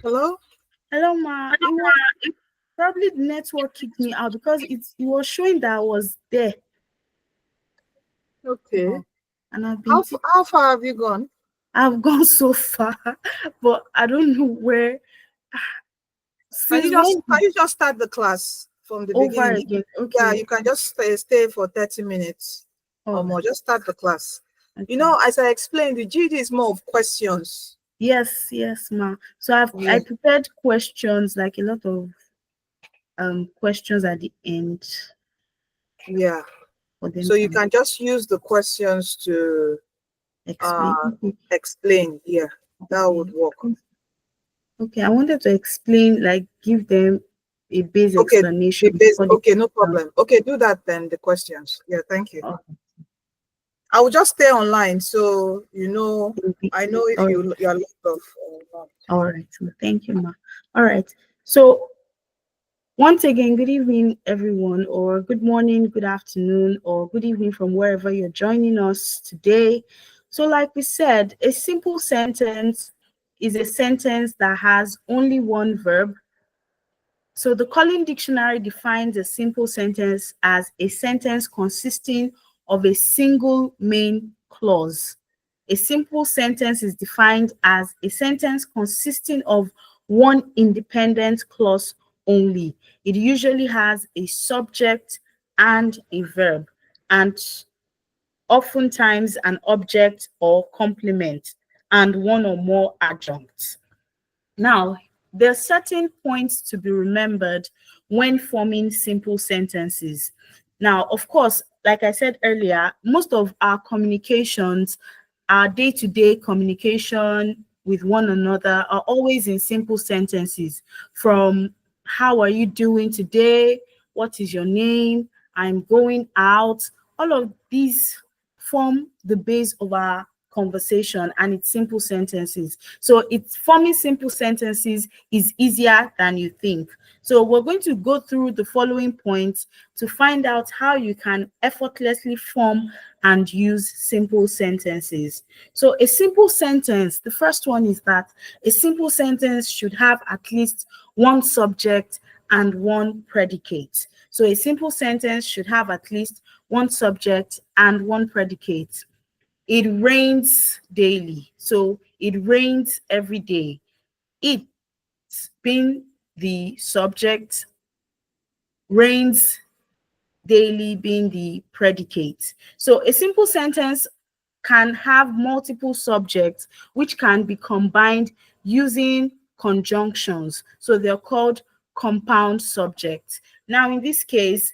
Hello? Hello, Ma. It was probably the network kicked me out because it was showing that I was there. Okay. And I've been How far have you gone? I've gone so far, but I don't know where. Can Since when you just start the class from the over beginning? again? Yeah, Okay. you can just stay for 30 minutes or Oh, more. Just start the class. okay. You know, as I explained, the GED is more of questions. Yes, Ma. So I Yeah. prepared questions, like a lot of questions at the end Yeah. for them So you to can just use the questions to explain. Okay. explain. Yeah, that would Okay. work. Okay, I wanted to explain, like give them a base Okay, explanation before they okay, no problem. Okay, do that then, the questions. Yeah, thank you. oh, I will just stay online so I know if all right. you're logged off or not. All right. Thank you, Ma. All right. So once again, good evening, everyone, or good morning, good afternoon, or good evening from wherever you're joining us today. So, like we said, a simple sentence is a sentence that has only one verb. So the Collins Dictionary defines a simple sentence as a sentence consisting of a single main clause. A simple sentence is defined as a sentence consisting of one independent clause only. It usually has a subject and a verb, and oftentimes an object or complement, and one or more adjuncts. Now, there are certain points to be remembered when forming simple sentences. Now, of course, like I said earlier, most of our communications, our day-to-day communication with one another are always in simple sentences, from how are you doing today? What is your name? I'm going out. All of these form the base of our conversation, and it's simple sentences. So it's forming simple sentences is easier than you think. So we're going to go through the following points to find out how you can effortlessly form and use simple sentences. So a simple sentence, the first one is that a simple sentence should have at least one subject and one predicate. So a simple sentence should have at least one subject and one predicate. It rains daily. So it rains every day. It being the subject, rains daily being the predicate. So a simple sentence can have multiple subjects which can be combined using conjunctions. So they're called compound subjects. Now, in this case,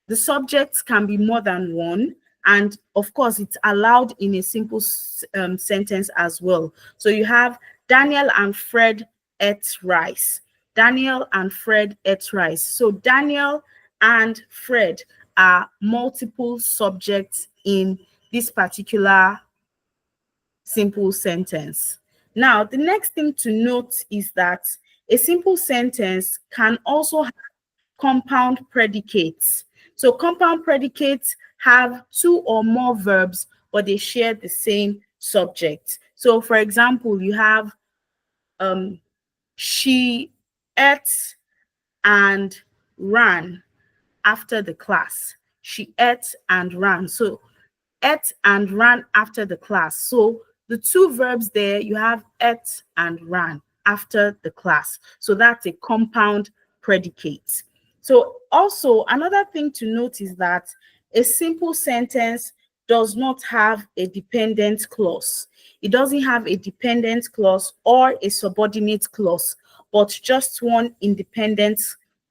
the subjects can be more than one, and of course, it's allowed in a simple sentence as well. So you have Daniel and Fred ate rice. Daniel and Fred ate rice. So Daniel and Fred are multiple subjects in this particular simple sentence. Now, the next thing to note is that a simple sentence can also have compound predicates. So compound predicates have two or more verbs, but they share the same subject. So for example, you have she ate and ran after the class. She ate and ran. So ate and ran after the class. So the two verbs there, you have ate and ran after the class. So that's a compound predicate. So also another thing to note is that a simple sentence does not have a dependent clause. It doesn't have a dependent clause or a subordinate clause, but just one independent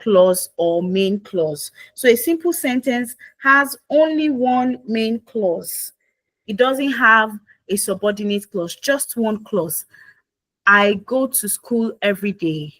clause or main clause. So a simple sentence has only one main clause. It doesn't have a subordinate clause, just one clause. I go to school every day.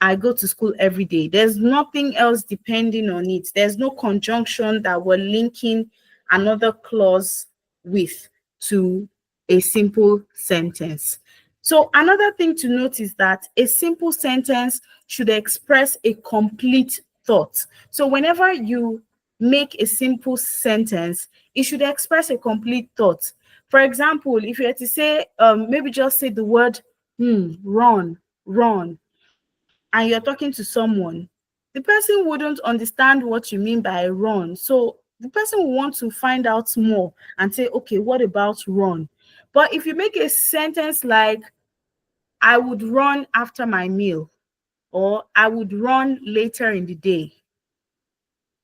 I go to school every day. There's nothing else depending on it. There's no conjunction that we're linking another clause with to a simple sentence. So another thing to note is that a simple sentence should express a complete thought. So whenever you make a simple sentence, it should express a complete thought. For example, if you had to say, maybe just say the word run, run, and you're talking to someone, the person wouldn't understand what you mean by run. So the person will want to find out more and say, okay, what about run? But if you make a sentence like, I would run after my meal, or I would run later in the day,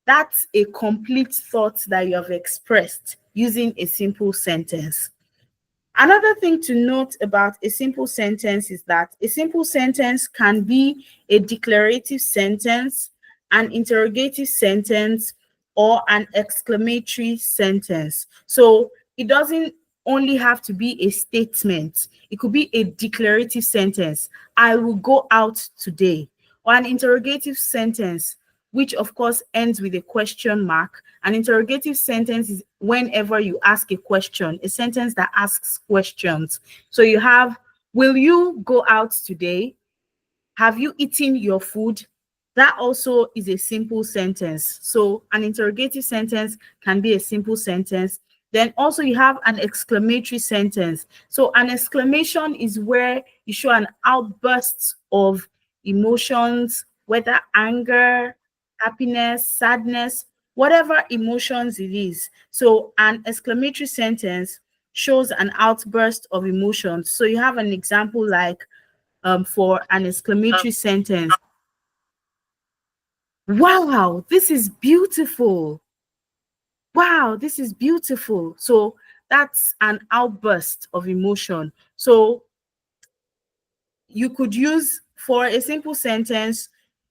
that's a complete thought that you have expressed using a simple sentence. Another thing to note about a simple sentence is that a simple sentence can be a declarative sentence, an interrogative sentence, or an exclamatory sentence. So it doesn't only have to be a statement. It could be a declarative sentence. I will go out today. Or an interrogative sentence, which of course ends with a question mark. An interrogative sentence is whenever you ask a question, a sentence that asks questions. So you have, will you go out today? Have you eaten your food? That also is a simple sentence. So an interrogative sentence can be a simple sentence. Then also you have an exclamatory sentence. So an exclamation is where you show an outburst of emotions, whether anger, happiness, sadness, whatever emotions it is. So an exclamatory sentence shows an outburst of emotions. So you have an example like, for an exclamatory sentence, wow, this is beautiful. Wow, this is beautiful. So that's an outburst of emotion. So you could use, for a simple sentence,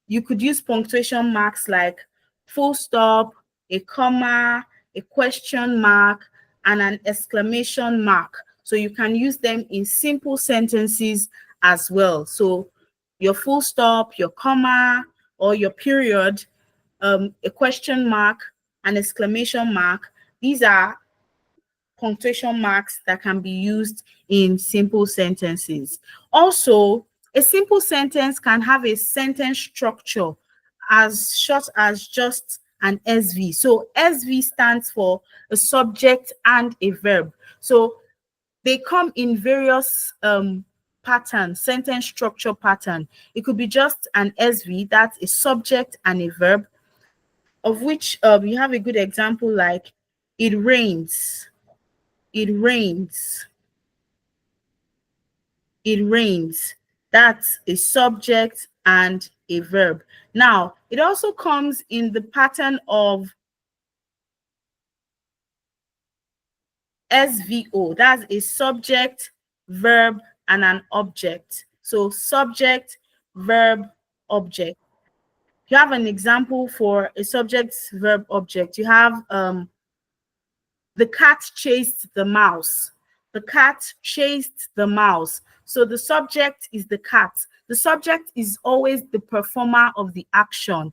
you could use punctuation marks like full stop, a comma, a question mark, and an exclamation mark. So you can use them in simple sentences as well. So your full stop, your comma, or your period, a question mark, an exclamation mark. These are punctuation marks that can be used in simple sentences. Also, a simple sentence can have a sentence structure as short as just an SV. So SV stands for a subject and a verb. So they come in various patterns, sentence structure pattern. It could be just an SV, that's a subject and a verb, of which you have a good example like, it rains, it rains, it rains. That's a subject and a verb. Now, it also comes in the pattern of SVO. That's a subject, verb, and an object. So subject, verb, object. You have an example for a subject, verb, object. You have the cat chased the mouse. The cat chased the mouse. So the subject is the cat. The subject is always the performer of the action.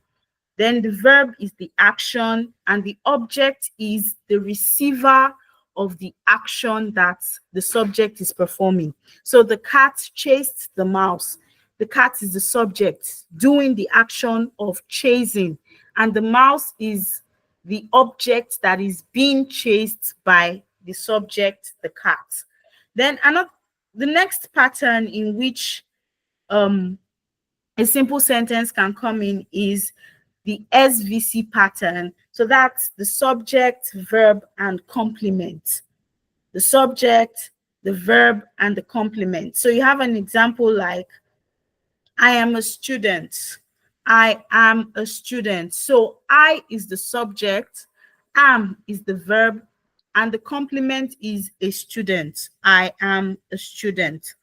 Then the verb is the action, and the object is the receiver of the action that the subject is performing. So the cat chased the mouse. The cat is the subject doing the action of chasing, and the mouse is the object that is being chased by the subject, the cat. Then the next pattern in which a simple sentence can come in is the SVC pattern. So that's the subject, verb, and complement. The subject, the verb, and the complement. So you have an example like, I am a student. I am a student. So I is the subject, am is the verb, and the complement is a student. I am a student.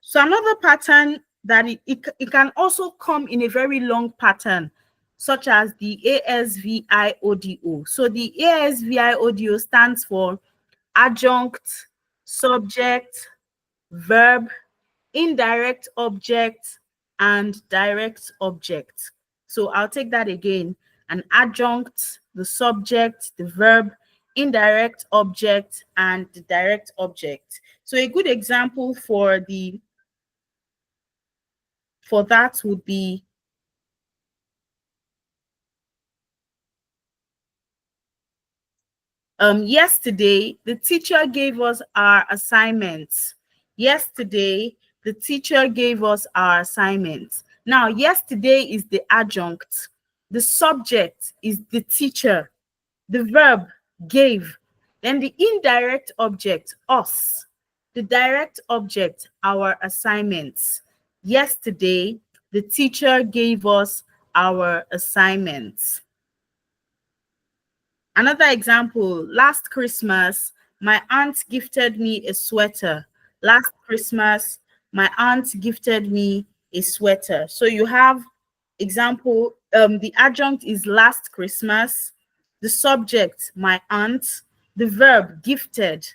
So another pattern that it can also come in a very long pattern, such as the ASVIODO. So the ASVIODO stands for adjunct, subject, verb, indirect object, and direct object. So I'll take that again. An adjunct, the subject, the verb, indirect object, and the direct object. So a good example for that would be, yesterday the teacher gave us our assignments. Yesterday, the teacher gave us our assignments. Now, yesterday is the adjunct. The subject is the teacher. The verb, gave. Then the indirect object, us. The direct object, our assignments. Yesterday, the teacher gave us our assignments. Another example, last Christmas, my aunt gifted me a sweater. Last Christmas, my aunt gifted me a sweater. So you have example, the adjunct is last Christmas, the subject, my aunt, the verb, gifted,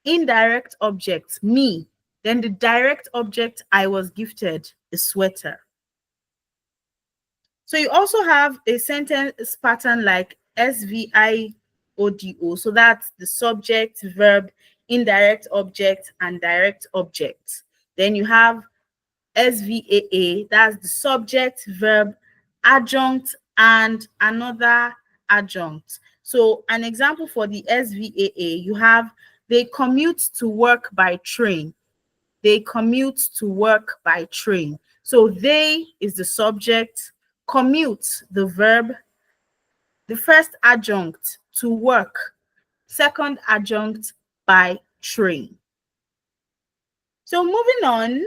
indirect object, me, then the direct object, I was gifted a sweater. So you also have a sentence pattern like SVIODO. So that's the subject, verb, indirect object, and direct object. Then you have SVAA, that's the subject, verb, adjunct, and another adjunct. So an example for the SVAA, you have they commute to work by train. They commute to work by train. So they is the subject, commute, the verb, the first adjunct, to work, second adjunct, by train. So moving on,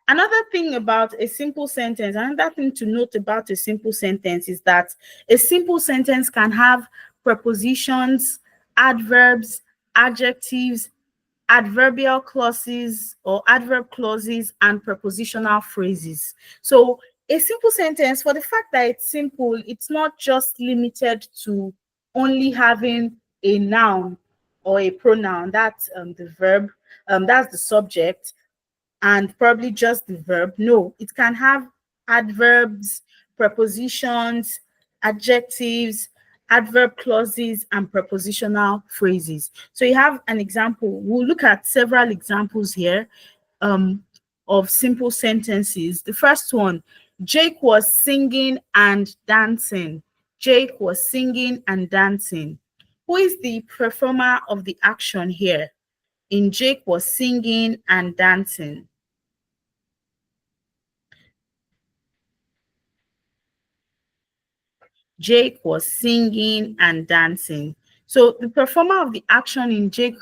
another thing about a simple sentence, another thing to note about a simple sentence is that a simple sentence can have prepositions, adverbs, adjectives, adverbial clauses or adverb clauses, and prepositional phrases. So a simple sentence, for the fact that it's simple, it's not just limited to only having a noun or a pronoun. That's the verb, that's the subject, and probably just the verb. No, it can have adverbs, prepositions, adjectives, adverb clauses, and prepositional phrases. So you have an example. We'll look at several examples here of simple sentences. The first one, Jake was singing and dancing. Jake was singing and dancing. Who is the performer of the action here? In Jake was singing and dancing. Jake was singing and dancing. So the performer of the action in Jake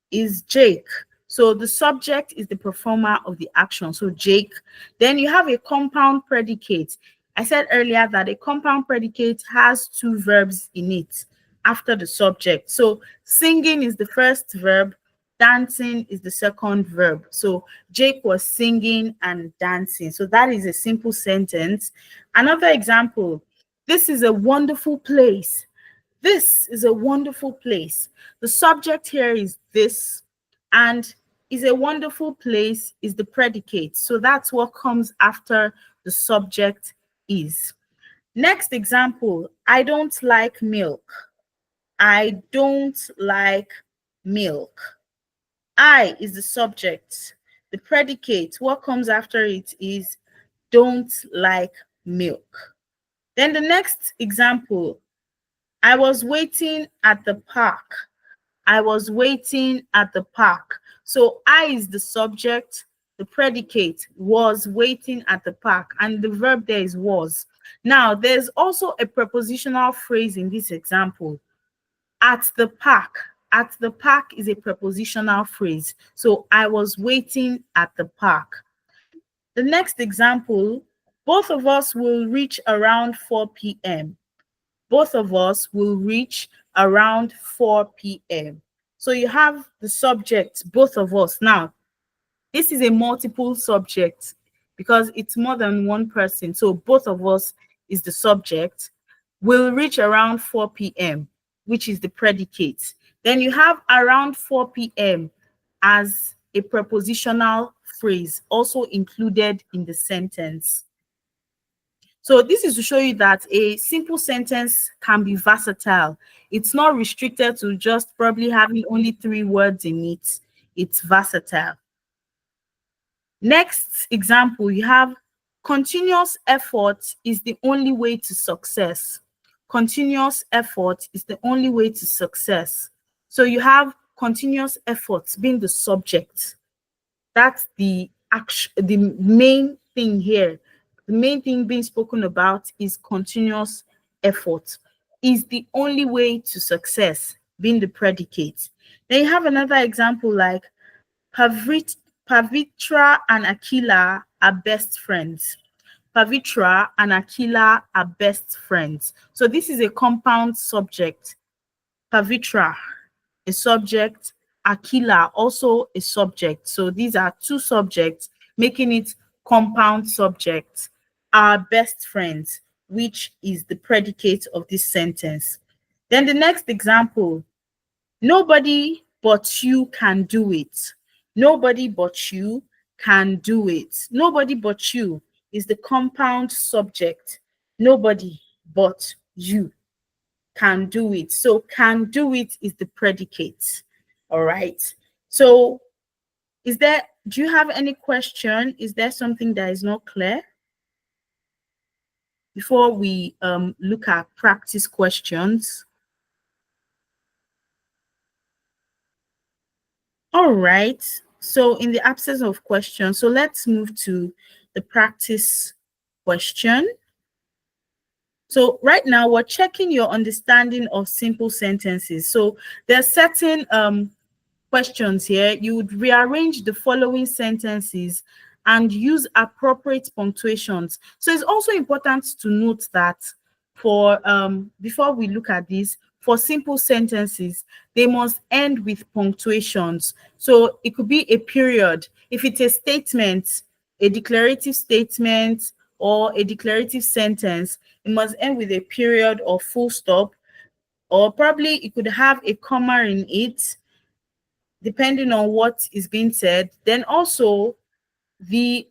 is Jake. So the subject is the performer of the action. So Jake. Then you have a compound predicate. I said earlier that a compound predicate has two verbs in it after the subject. So singing is the first verb, dancing is the second verb. So Jake was singing and dancing. So that is a simple sentence. Another example, this is a wonderful place. This is a wonderful place. The subject here is this, and is a wonderful place is the predicate. So that's what comes after the subject is. Next example, I don't like milk. I don't like milk. I is the subject. The predicate, what comes after it is don't like milk. Then the next example, I was waiting at the park. I was waiting at the park. So I is the subject, the predicate was waiting at the park, and the verb there is was. Now, there's also a prepositional phrase in this example. At the park. At the park is a prepositional phrase. So I was waiting at the park. The next example, both of us will reach around 4 p.m. Both of us will reach around 4 p.m. So you have the subject, both of us. Now, this is a multiple subject because it's more than one person. So both of us is the subject. Will reach around 4 p.m., which is the predicate. Then you have around 4 p.m. as a prepositional phrase also included in the sentence. So this is to show you that a simple sentence can be versatile. It's not restricted to just probably having only 3 words in it. It's versatile. Next example, you have continuous effort is the only way to success. continuous effort is the only way to success. So you have continuous efforts being the subject. That's the main thing here. The main thing being spoken about is continuous effort is the only way to success, being the predicate. Then you have another example like Pavitra and Akila are best friends. Pavitra and Akila are best friends. So this is a compound subject. Pavitra, a subject. Akila, also a subject. So these are two subjects, making it compound subject. Are best friends, which is the predicate of this sentence. Then the next example, nobody but you can do it. Nobody but you can do it. Nobody but you is the compound subject. Nobody but you can do it. So can do it is the predicate. All right. So do you have any question? Is there something that is not clear? Before we look at practice questions. All right. So in the absence of questions, so let's move to the practice question. So right now we're checking your understanding of simple sentences. So there are certain questions here. You would rearrange the following sentences and use appropriate punctuations. So it's also important to note that for before we look at this, for simple sentences, they must end with punctuations. So it could be a period. If it's a statement, a declarative statement, or a declarative sentence, it must end with a period or full stop, or probably it could have a comma in it, depending on what is being said. Then also the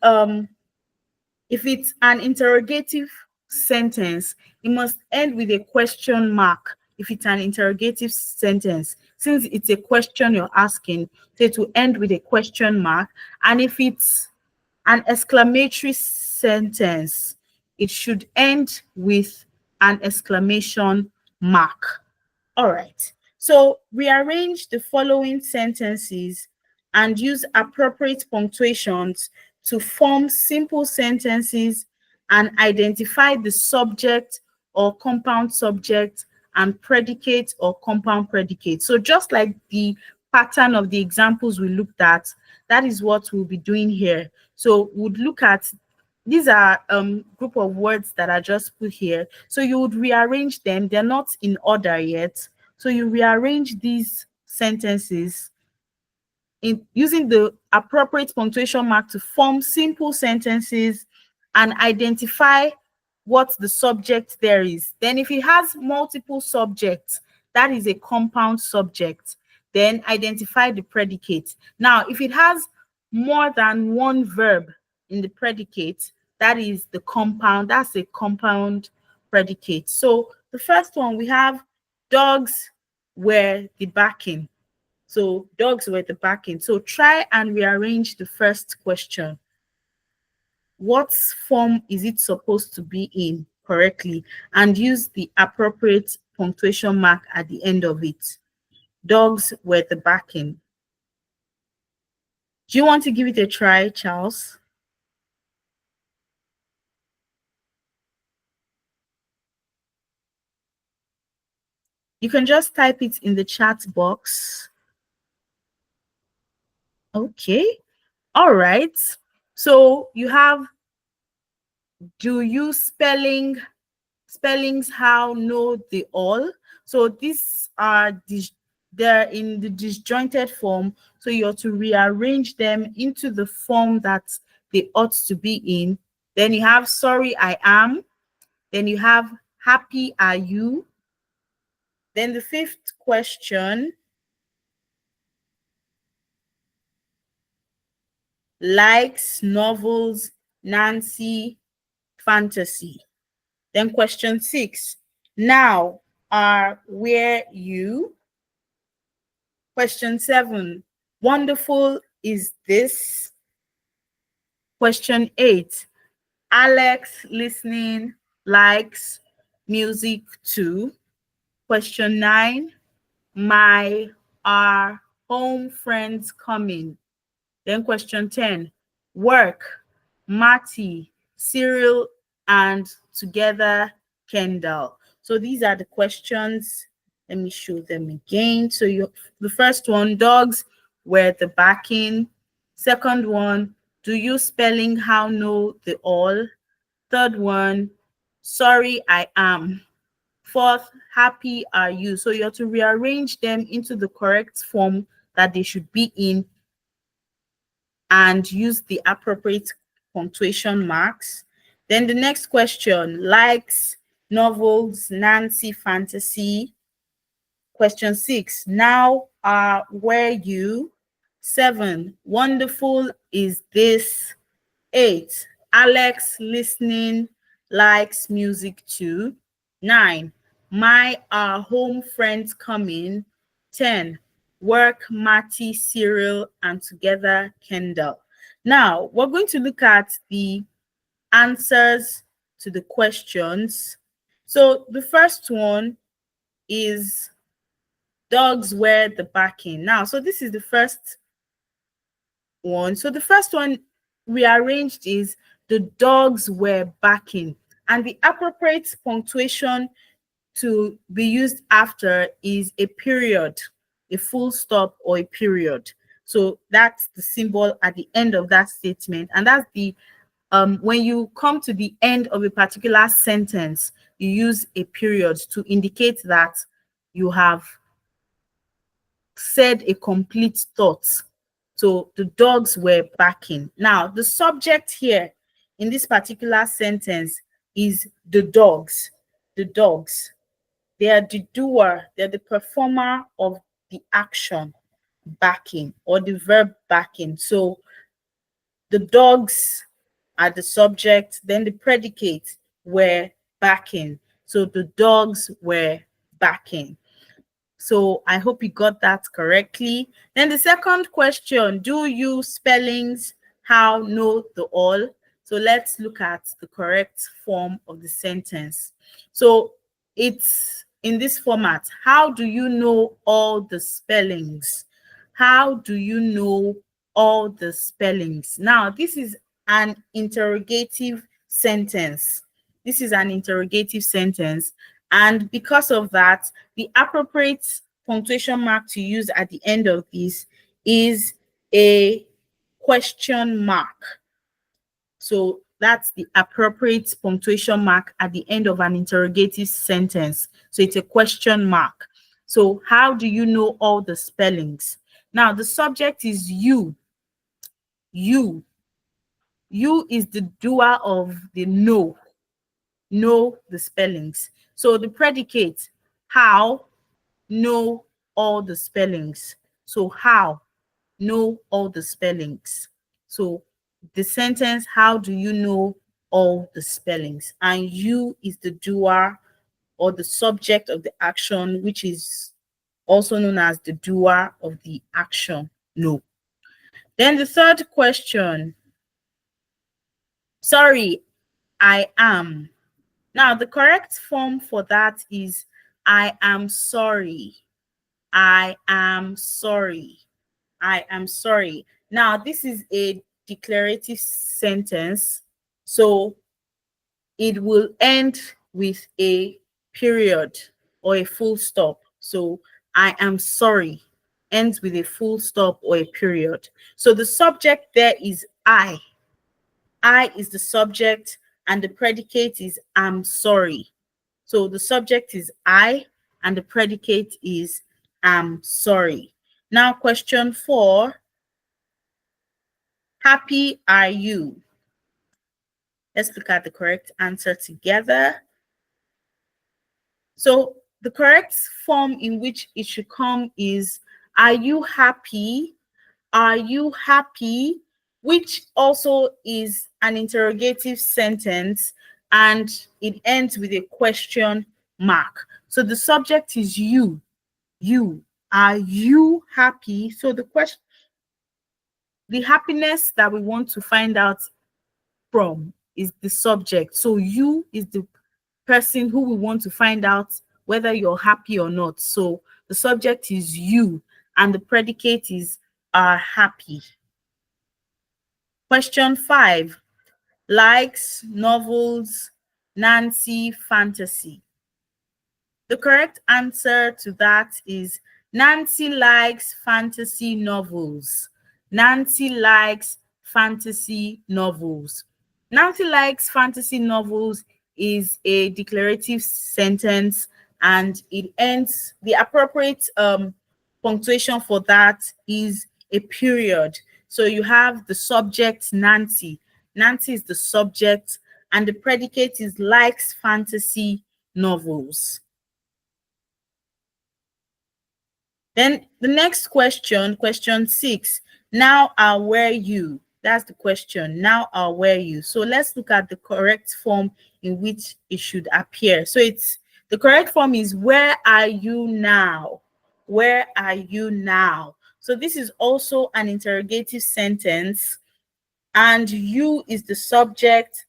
if it's an interrogative sentence, it must end with a question mark. If it's an interrogative sentence, since it's a question you're asking, so it will end with a question mark. And if it's an exclamatory sentence, it should end with an exclamation mark. All right. So rearrange the following sentences and use appropriate punctuations to form simple sentences and identify the subject or compound subject and predicate or compound predicate. So just like the pattern of the examples we looked at, that is what we'll be doing here. So we'd look at, these are group of words that are just put here. So you would rearrange them. They're not in order yet. So you rearrange these sentences in using the appropriate punctuation mark to form simple sentences and identify what the subject there is. Then if it has multiple subjects, that is a compound subject. Then identify the predicate. Now, if it has more than one verb in the predicate, that is the compound, that's a compound predicate. So the first one, we have dogs were the backing. So dogs were the backing. So try and rearrange the first question. What form is it supposed to be in correctly? And use the appropriate punctuation mark at the end of it. Dogs were the backing. Do you want to give it a try, Charles? You can just type it in the chat box. Okay. All right. So you have, do you spellings how know the all. So these are they're in the disjointed form. So you have to rearrange them into the form that they ought to be in. Then you have sorry I am. Then you have happy are you. Then the fifth question, likes, novels, Nancy, fantasy. Then question 6, now are where you. Question 7, wonderful is this. Question 8, Alex listening, likes, music too. Question 9, my are home friends coming? Then question 10, work, Marty, Cyril, and together Kendall. So these are the questions. Let me show them again. So the first one, dogs were the backing. Second one, do you spelling how know the all? Third one, sorry I am. Fourth, happy are you. So you have to rearrange them into the correct form that they should be in and use the appropriate punctuation marks. Then the next question, likes, novels, Nancy, fantasy. Question 6, now were you? 7, wonderful is this? 8, Alex listening, likes music too. 9, my home friends coming. 10, work, Marty, Cyril, and together Kendall. Now we're going to look at the answers to the questions. So the first one is dogs were the backing. Now, so this is the first one. So the first one rearranged is the dogs were backing, and the appropriate punctuation to be used after is a period, a full stop, or a period. So that's the symbol at the end of that statement, and that's the when you come to the end of a particular sentence, you use a period to indicate that you have said a complete thought. So the dogs were barking. Now, the subject here in this particular sentence is the dogs. The dogs. They are the doer, they're the performer of the action backing or the verb backing. So the dogs are the subject, then the predicate were backing. So the dogs were backing. So I hope you got that correctly. Then the second question, do you spellings how know the all? So let's look at the correct form of the sentence. So it's in this format. How do you know all the spellings? How do you know all the spellings? Now, this is an interrogative sentence. This is an interrogative sentence. And because of that, the appropriate punctuation mark to use at the end of this is a question mark. So that's the appropriate punctuation mark at the end of an interrogative sentence. So it's a question mark. So how do you know all the spellings? Now the subject is you. You. You is the doer of the know the spellings. So the predicate, how, know all the spellings. So how, know all the spellings. So the sentence, how do you know all the spellings? And you is the doer or the subject of the action, which is also known as the doer of the action, know. Then the third question, sorry, I am. Now, the correct form for that is I am sorry. I am sorry. I am sorry. Now, this is a declarative sentence, so it will end with a period or a full stop. So, I am sorry ends with a full stop or a period. So, the subject there is I. I is the subject, and the predicate is I'm sorry. So the subject is I, and the predicate is I'm sorry. Now, question 4, happy are you? Let's look at the correct answer together. So the correct form in which it should come is, are you happy? Are you happy? Which also is an interrogative sentence, and it ends with a question mark. So the subject is you. You. Are you happy? So the question, the happiness that we want to find out from is the subject. So you is the person who we want to find out whether you're happy or not. So the subject is you and the predicate is are happy. Question 5. Likes, novels, Nancy, fantasy. The correct answer to that is Nancy likes fantasy novels. Nancy likes fantasy novels. Nancy likes fantasy novels is a declarative sentence and it ends, the appropriate punctuation for that is a period. So you have the subject Nancy. Nancy is the subject and the predicate is likes fantasy novels. Then the next question, question 6. Now were you? That's the question. Now were you? So let's look at the correct form in which it should appear. So it's the correct form is where are you now? Where are you now? So this is also an interrogative sentence and you is the subject,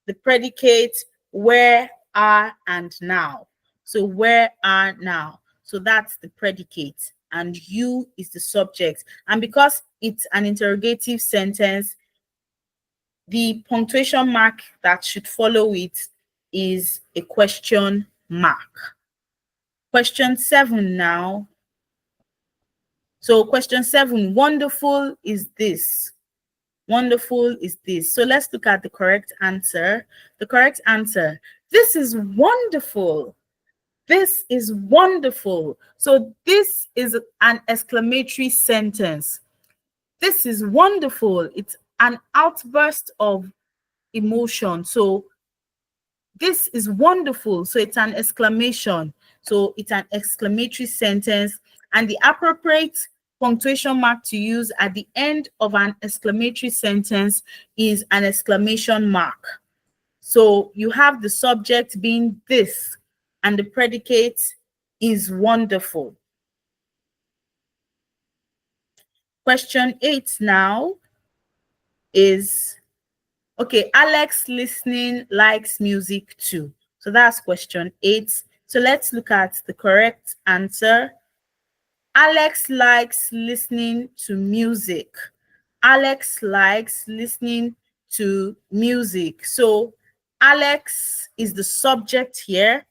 the predicate, where are and now. So where are now. So that's the predicate and you is the subject. And because it's an interrogative sentence, the punctuation mark that should follow it is a question mark. Question 7 now. So question 7, wonderful is this. Wonderful is this. So let's look at the correct answer. The correct answer, this is wonderful. This is wonderful. So this is an exclamatory sentence. This is wonderful. It's an outburst of emotion. So this is wonderful. So it's an exclamation. So it's an exclamatory sentence. And the appropriate punctuation mark to use at the end of an exclamatory sentence is an exclamation mark. So you have the subject being this and the predicate is wonderful. Question 8 now is, okay, Alex listening likes music too. So that's question 8. So let's look at the correct answer. Alex likes listening to music. Alex likes listening to music. So Alex is the subject here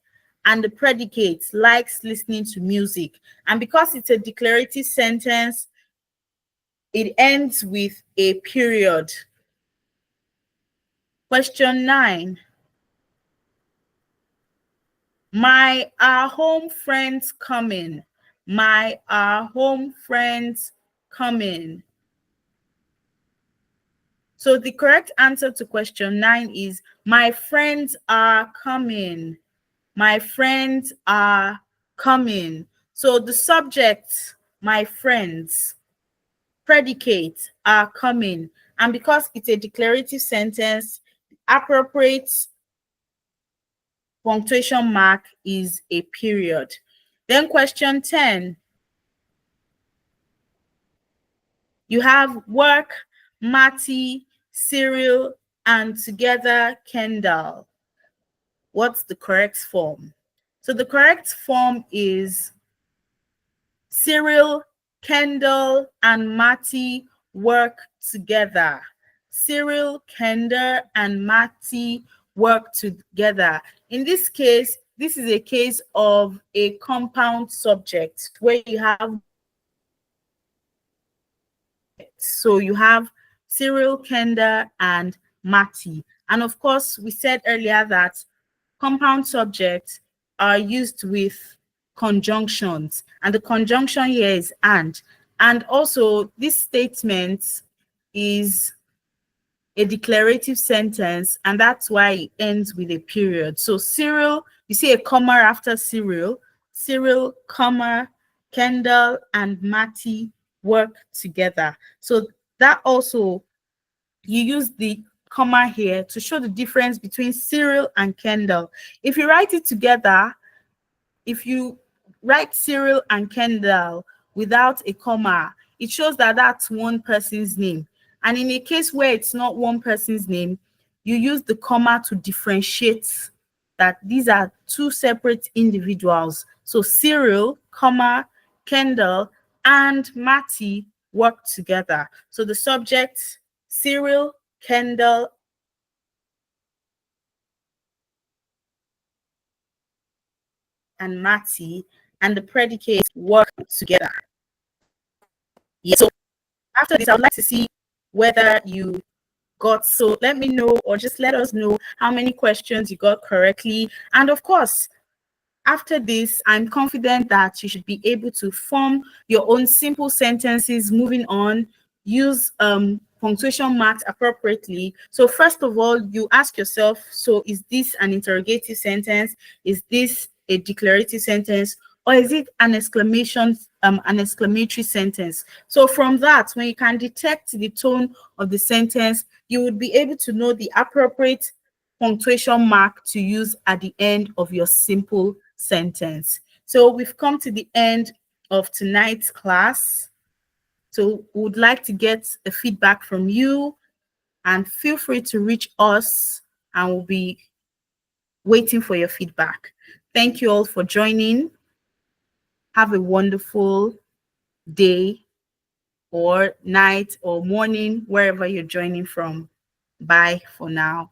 and the predicate likes listening to music. And because it's a declarative sentence, it ends with a period. Question 9. My home friends coming. My home friends coming. So the correct answer to question 9 is my friends are coming. My friends are coming. So the subject, my friends, predicate are coming. And because it's a declarative sentence, appropriate punctuation mark is a period. Then question 10. You have work, Matty, Cyril, and together Kendall. What's the correct form? So the correct form is Cyril, Kendall, and Matty work together. Cyril, Kendall, and Matty work together. In this case, this is a case of a compound subject where you have, so you have Cyril, Kendall, and Matty. And of course, we said earlier that compound subjects are used with conjunctions, and the conjunction here is and. And also, this statement is a declarative sentence, and that's why it ends with a period. So Cyril, you see a comma after Cyril. Cyril, comma, Kendall, and Matty work together. So that also, you use the comma here to show the difference between Cyril and Kendall. If you write it together, if you write Cyril and Kendall without a comma, it shows that that's one person's name. And in a case where it's not one person's name, you use the comma to differentiate that these are two separate individuals. So Cyril, comma, Kendall, and Matty work together. So the subject, Cyril, Kendall, and Matty, and the predicate work together. Yeah. So after this, I would like to see whether you got, so let me know, or just let us know how many questions you got correctly. And of course, after this, I'm confident that you should be able to form your own simple sentences. Moving on, use punctuation marks appropriately. So first of all, you ask yourself, so is this an interrogative sentence? Is this a declarative sentence? Or is it an exclamatory sentence? So from that, when you can detect the tone of the sentence, you would be able to know the appropriate punctuation mark to use at the end of your simple sentence. So we've come to the end of tonight's class. So we would like to get a feedback from you, and feel free to reach us, and we'll be waiting for your feedback. Thank you all for joining. Have a wonderful day or night or morning, wherever you're joining from. Bye for now.